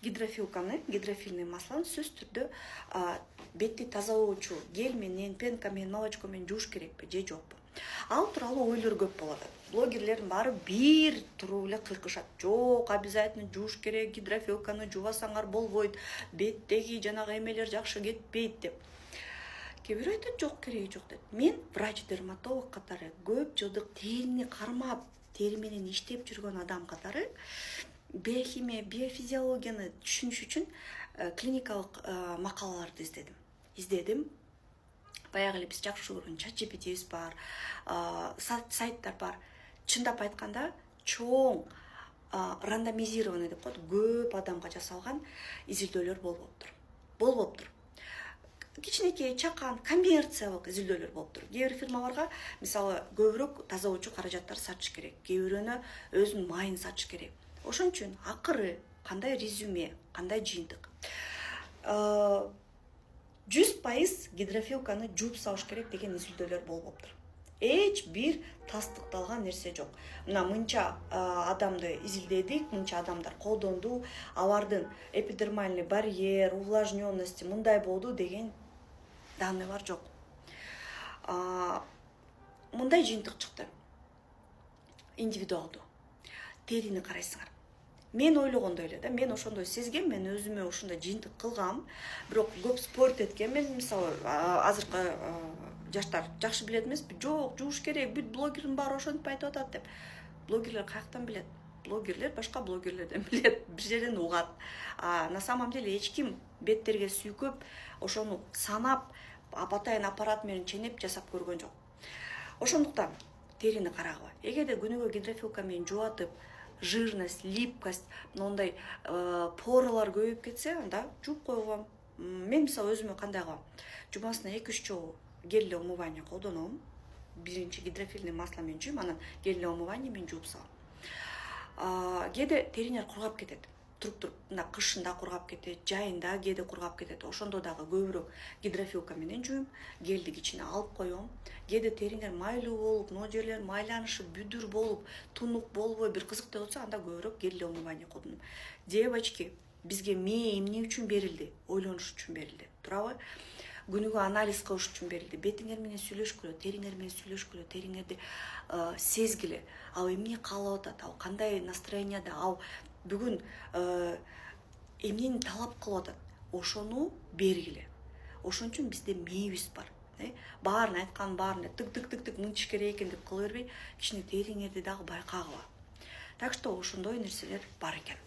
Гидрофилканы, гидрофильный масланы сөз түрдө бетти тазалоочу гель менен, пенка менен, молочко менен жууш керекпи же жокпу? Ал тууралуу ойлор көп болот. Блогерлердин баары бир туруп эле кыркышат. Жок, обязательно жууш керек, гидрофилканы жубасаңар болбойт, беттеги жанагы эмелер жакшы кетпейт деп. Кээ бирөө айтат, жок, кереги жок дейт. Мен врач-дерматолог катары көп жылдык терини кармап, тери менен иштеп жүргөн адам катары биохимия, биофизиологияны түшүнүш үчүн клиникалык макалаларды издедим. Баягы эле биз жакшы көргөн ChatGPT'биз бар, сайттар бар. Чындап айтканда, чоң рандомизированный деп коет, көп адамга жасалган изилдөөлөр болбоптур. Кичинекей, чакан, коммерциялык изилдөөлөр болуптур. Кээ бир фирмаларга, мисалы, көбүрөөк тазалоочу каражаттар сатыш керек, кээ бирөөнө өзүнүн майын сатыш керек. Ошон үчүн акыры кандай резюме, кандай жыйынтык. 100% гидрофилканы жууп салыш керек деген изилдөөлөр болуптур. Эч бир тастыкталган нерсе жок. Мына мынча адамды изилдедик, мынча адамдар колдонду, алардын эпидермальный барьер, увлажненности мындай болду деген данныйлар жок. Мындай жыйынтык чыкты. Индивидуалдуу. Терини карайсыңар. Мен ойлогондой эле да, мен ошондой сезгем, мен өзүмө ошондой жыйынтык кылгам, бирок көп спорт эткем. Мен мисалы азыркы жаштар жакшы билет эмеспи? Жок, жууш керек, бүт блогердин баары ошентип айтып атат деп. Блогерлер каяктан билет? Блогерлер башка блогерлерден билет, бир жерден угат. На самом деле эч ким беттерге сүйкөп, ошону санап, апатайын аппарат менен ченеп жасап көргөн жок. Ошондуктан терини карагыла. Эгерде күнүгө гидрофилка менен жуатып, жирность, липкость, мындай поралар көбөйүп кетсе, анда жууп койгом. Мен мисалы өзүмө кандай кылам? Жумасына 2-3 жолу гель умывание колдоном. Биринчи гидрофильный масло менен жуйм, анан гель умывание менен жууп салам. Кээде теринер кургап кетет. Туруп мына кышында кургап кетет, жайында кээде кургап кетет. Ошондо дагы көбүрөөк гидрофилка менен жуйм, гельди кичине алып коем. Кээде териңер майлуу болуп, но жерлер майланышып, бүдүр болуп, тунук болбой бир кызыктуу болсо, анда көбүрөөк гель умывание колдоном. Девочки, бизге мээ эмне үчүн берилди? Ойлонуш үчүн берилди. Туурабы? Күнүгө анализ кылыш үчүн берилди. Бетиңер менен сүйлөшкүлө, териңер менен сүйлөшкүлө, териңерди сезгиле. Ал эмне каалап атат? Ал кандай настроенияда? Ал бүгүн эмнени талап кылып атат? Ошону бергиле. Ошон үчүн бизде мээбиз бар. Баарын айткан баарын тык мынчыш керек экен деп кыла бербей, кичине териңерди дагы байкагыла. Так что ошондой нерселер бар экен.